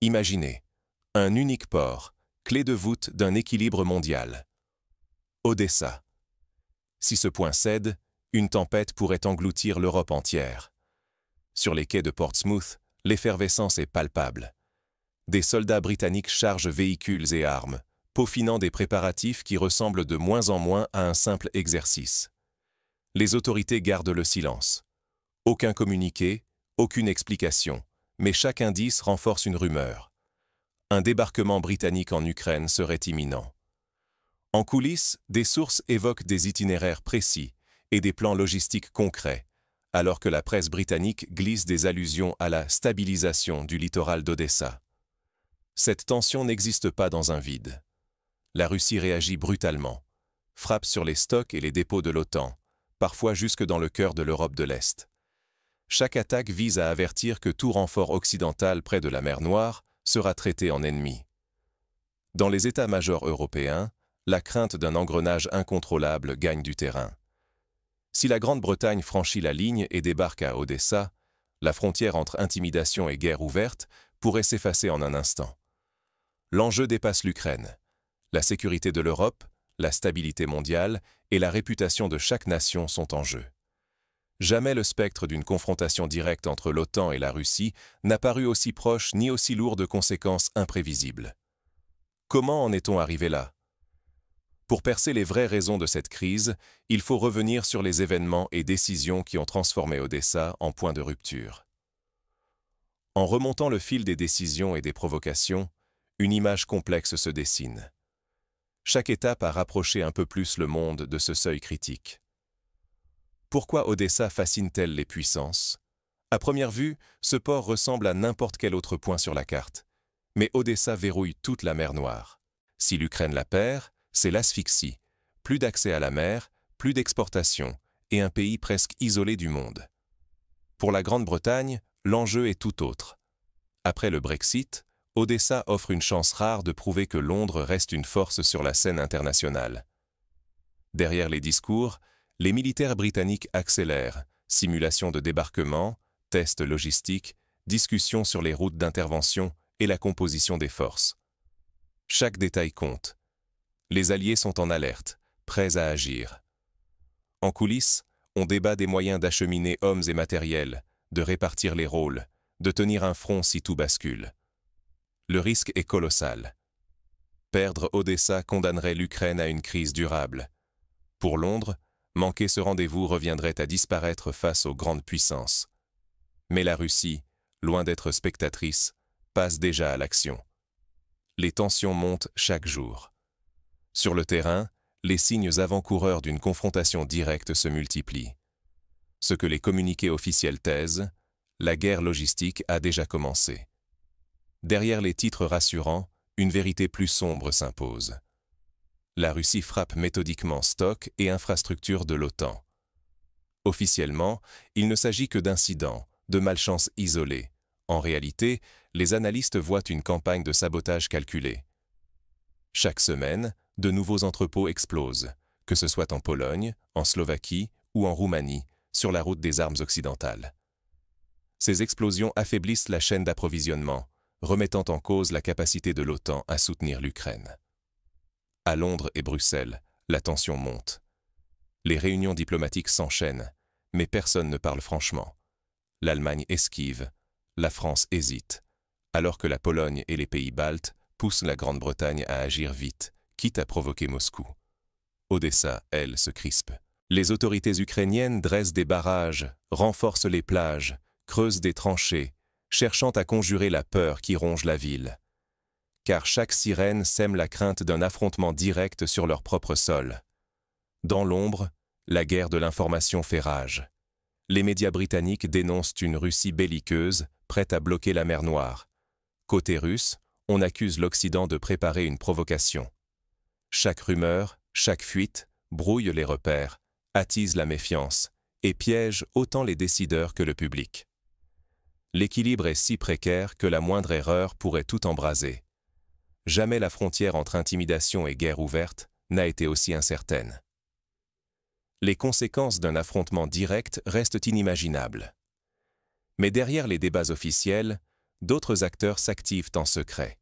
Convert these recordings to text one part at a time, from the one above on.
Imaginez, un unique port, clé de voûte d'un équilibre mondial. Odessa. Si ce point cède, une tempête pourrait engloutir l'Europe entière. Sur les quais de Portsmouth, l'effervescence est palpable. Des soldats britanniques chargent véhicules et armes, peaufinant des préparatifs qui ressemblent de moins en moins à un simple exercice. Les autorités gardent le silence. Aucun communiqué, aucune explication, mais chaque indice renforce une rumeur. Un débarquement britannique en Ukraine serait imminent. En coulisses, des sources évoquent des itinéraires précis et des plans logistiques concrets, alors que la presse britannique glisse des allusions à la stabilisation du littoral d'Odessa. Cette tension n'existe pas dans un vide. La Russie réagit brutalement, frappe sur les stocks et les dépôts de l'OTAN, parfois jusque dans le cœur de l'Europe de l'Est. Chaque attaque vise à avertir que tout renfort occidental près de la mer Noire sera traité en ennemi. Dans les états-majors européens, la crainte d'un engrenage incontrôlable gagne du terrain. Si la Grande-Bretagne franchit la ligne et débarque à Odessa, la frontière entre intimidation et guerre ouverte pourrait s'effacer en un instant. L'enjeu dépasse l'Ukraine. La sécurité de l'Europe, la stabilité mondiale et la réputation de chaque nation sont en jeu. Jamais le spectre d'une confrontation directe entre l'OTAN et la Russie n'a paru aussi proche ni aussi lourd de conséquences imprévisibles. Comment en est-on arrivé là? Pour percer les vraies raisons de cette crise, il faut revenir sur les événements et décisions qui ont transformé Odessa en point de rupture. En remontant le fil des décisions et des provocations, une image complexe se dessine. Chaque étape a rapproché un peu plus le monde de ce seuil critique. Pourquoi Odessa fascine-t-elle les puissances? À première vue, ce port ressemble à n'importe quel autre point sur la carte. Mais Odessa verrouille toute la mer Noire. Si l'Ukraine la perd, c'est l'asphyxie. Plus d'accès à la mer, plus d'exportation, et un pays presque isolé du monde. Pour la Grande-Bretagne, l'enjeu est tout autre. Après le Brexit, Odessa offre une chance rare de prouver que Londres reste une force sur la scène internationale. Derrière les discours, les militaires britanniques accélèrent, simulations de débarquement, tests logistiques, discussions sur les routes d'intervention et la composition des forces. Chaque détail compte. Les Alliés sont en alerte, prêts à agir. En coulisses, on débat des moyens d'acheminer hommes et matériels, de répartir les rôles, de tenir un front si tout bascule. Le risque est colossal. Perdre Odessa condamnerait l'Ukraine à une crise durable. Pour Londres, manquer ce rendez-vous reviendrait à disparaître face aux grandes puissances. Mais la Russie, loin d'être spectatrice, passe déjà à l'action. Les tensions montent chaque jour. Sur le terrain, les signes avant-coureurs d'une confrontation directe se multiplient. Ce que les communiqués officiels taisent, la guerre logistique a déjà commencé. Derrière les titres rassurants, une vérité plus sombre s'impose. La Russie frappe méthodiquement stocks et infrastructures de l'OTAN. Officiellement, il ne s'agit que d'incidents, de malchances isolées. En réalité, les analystes voient une campagne de sabotage calculée. Chaque semaine, de nouveaux entrepôts explosent, que ce soit en Pologne, en Slovaquie ou en Roumanie, sur la route des armes occidentales. Ces explosions affaiblissent la chaîne d'approvisionnement, remettant en cause la capacité de l'OTAN à soutenir l'Ukraine. À Londres et Bruxelles, la tension monte. Les réunions diplomatiques s'enchaînent, mais personne ne parle franchement. L'Allemagne esquive, la France hésite, alors que la Pologne et les pays baltes poussent la Grande-Bretagne à agir vite, quitte à provoquer Moscou. Odessa, elle, se crispe. Les autorités ukrainiennes dressent des barrages, renforcent les plages, creusent des tranchées, cherchant à conjurer la peur qui ronge la ville. Car chaque sirène sème la crainte d'un affrontement direct sur leur propre sol. Dans l'ombre, la guerre de l'information fait rage. Les médias britanniques dénoncent une Russie belliqueuse, prête à bloquer la mer Noire. Côté russe, on accuse l'Occident de préparer une provocation. Chaque rumeur, chaque fuite, brouille les repères, attise la méfiance et piège autant les décideurs que le public. L'équilibre est si précaire que la moindre erreur pourrait tout embraser. Jamais la frontière entre intimidation et guerre ouverte n'a été aussi incertaine. Les conséquences d'un affrontement direct restent inimaginables. Mais derrière les débats officiels, d'autres acteurs s'activent en secret.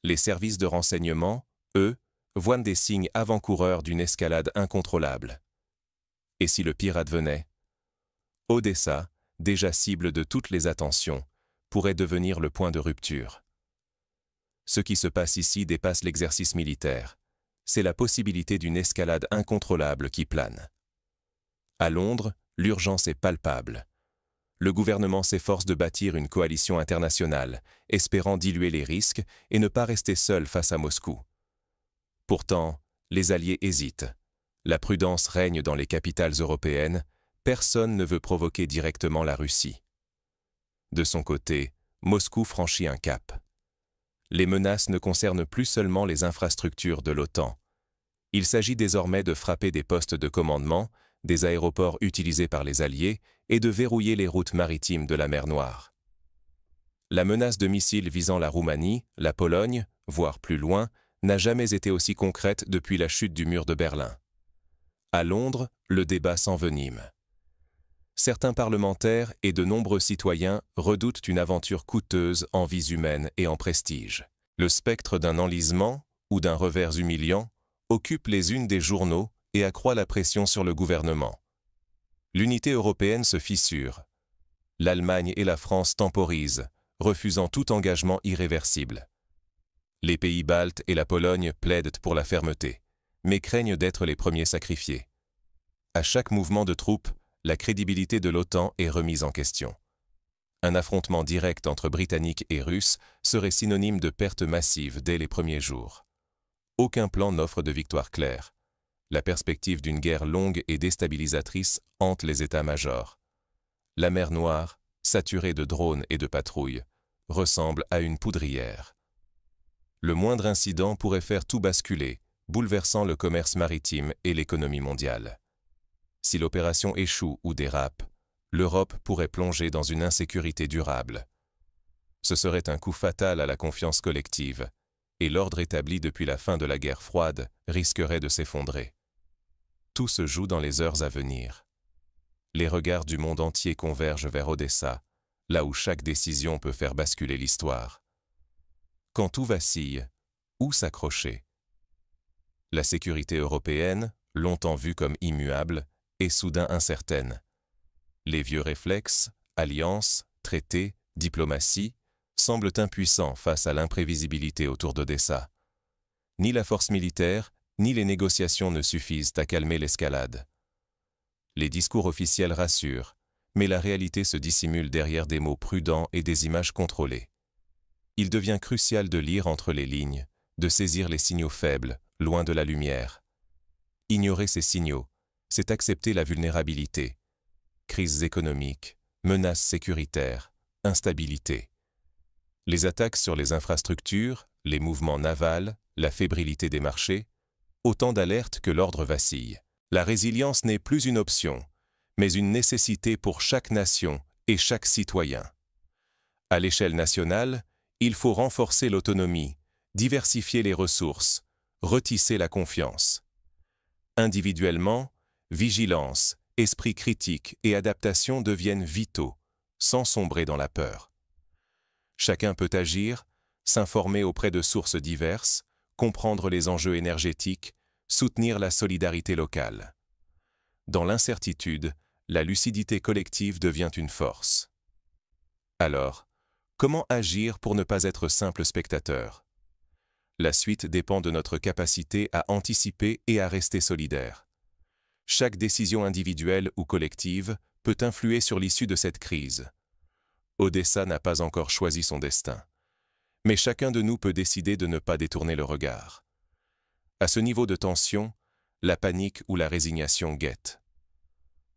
Les services de renseignement, eux, voient des signes avant-coureurs d'une escalade incontrôlable. Et si le pire advenait? Odessa, déjà cible de toutes les attentions, pourrait devenir le point de rupture. Ce qui se passe ici dépasse l'exercice militaire. C'est la possibilité d'une escalade incontrôlable qui plane. À Londres, l'urgence est palpable. Le gouvernement s'efforce de bâtir une coalition internationale, espérant diluer les risques et ne pas rester seul face à Moscou. Pourtant, les alliés hésitent. La prudence règne dans les capitales européennes, personne ne veut provoquer directement la Russie. De son côté, Moscou franchit un cap. Les menaces ne concernent plus seulement les infrastructures de l'OTAN. Il s'agit désormais de frapper des postes de commandement, des aéroports utilisés par les Alliés et de verrouiller les routes maritimes de la mer Noire. La menace de missiles visant la Roumanie, la Pologne, voire plus loin, n'a jamais été aussi concrète depuis la chute du mur de Berlin. À Londres, le débat s'envenime. Certains parlementaires et de nombreux citoyens redoutent une aventure coûteuse en vies humaines et en prestige. Le spectre d'un enlisement ou d'un revers humiliant occupe les unes des journaux et accroît la pression sur le gouvernement. L'unité européenne se fissure. L'Allemagne et la France temporisent, refusant tout engagement irréversible. Les pays baltes et la Pologne plaident pour la fermeté, mais craignent d'être les premiers sacrifiés. À chaque mouvement de troupes, la crédibilité de l'OTAN est remise en question. Un affrontement direct entre Britanniques et Russes serait synonyme de pertes massives dès les premiers jours. Aucun plan n'offre de victoire claire. La perspective d'une guerre longue et déstabilisatrice hante les états-majors. La mer Noire, saturée de drones et de patrouilles, ressemble à une poudrière. Le moindre incident pourrait faire tout basculer, bouleversant le commerce maritime et l'économie mondiale. Si l'opération échoue ou dérape, l'Europe pourrait plonger dans une insécurité durable. Ce serait un coup fatal à la confiance collective, et l'ordre établi depuis la fin de la guerre froide risquerait de s'effondrer. Tout se joue dans les heures à venir. Les regards du monde entier convergent vers Odessa, là où chaque décision peut faire basculer l'histoire. Quand tout vacille, où s'accrocher? La sécurité européenne, longtemps vue comme immuable, est soudain incertaine. Les vieux réflexes, alliances, traités, diplomatie, semblent impuissants face à l'imprévisibilité autour d'Odessa. Ni la force militaire, ni les négociations ne suffisent à calmer l'escalade. Les discours officiels rassurent, mais la réalité se dissimule derrière des mots prudents et des images contrôlées. Il devient crucial de lire entre les lignes, de saisir les signaux faibles, loin de la lumière. Ignorer ces signaux, c'est accepter la vulnérabilité. Crises économiques, menaces sécuritaires, instabilité. Les attaques sur les infrastructures, les mouvements navals, la fébrilité des marchés, autant d'alertes que l'ordre vacille. La résilience n'est plus une option, mais une nécessité pour chaque nation et chaque citoyen. À l'échelle nationale, il faut renforcer l'autonomie, diversifier les ressources, retisser la confiance. Individuellement, vigilance, esprit critique et adaptation deviennent vitaux, sans sombrer dans la peur. Chacun peut agir, s'informer auprès de sources diverses, comprendre les enjeux énergétiques, soutenir la solidarité locale. Dans l'incertitude, la lucidité collective devient une force. Alors, comment agir pour ne pas être simple spectateur? La suite dépend de notre capacité à anticiper et à rester solidaire. Chaque décision individuelle ou collective peut influer sur l'issue de cette crise. Odessa n'a pas encore choisi son destin. Mais chacun de nous peut décider de ne pas détourner le regard. À ce niveau de tension, la panique ou la résignation guette.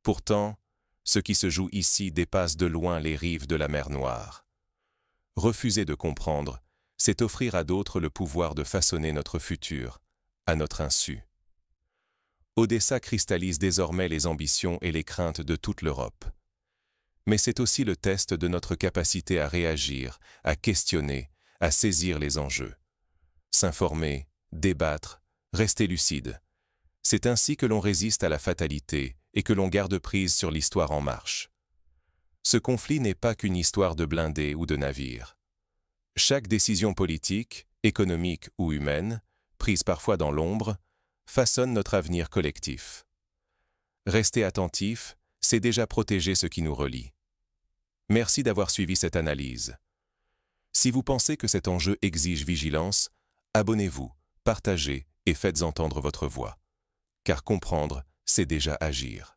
Pourtant, ce qui se joue ici dépasse de loin les rives de la mer Noire. Refuser de comprendre, c'est offrir à d'autres le pouvoir de façonner notre futur, à notre insu. Odessa cristallise désormais les ambitions et les craintes de toute l'Europe. Mais c'est aussi le test de notre capacité à réagir, à questionner, à saisir les enjeux. S'informer, débattre, rester lucide. C'est ainsi que l'on résiste à la fatalité et que l'on garde prise sur l'histoire en marche. Ce conflit n'est pas qu'une histoire de blindés ou de navires. Chaque décision politique, économique ou humaine, prise parfois dans l'ombre, façonne notre avenir collectif. Rester attentif, c'est déjà protéger ce qui nous relie. Merci d'avoir suivi cette analyse. Si vous pensez que cet enjeu exige vigilance, abonnez-vous, partagez et faites entendre votre voix. Car comprendre, c'est déjà agir.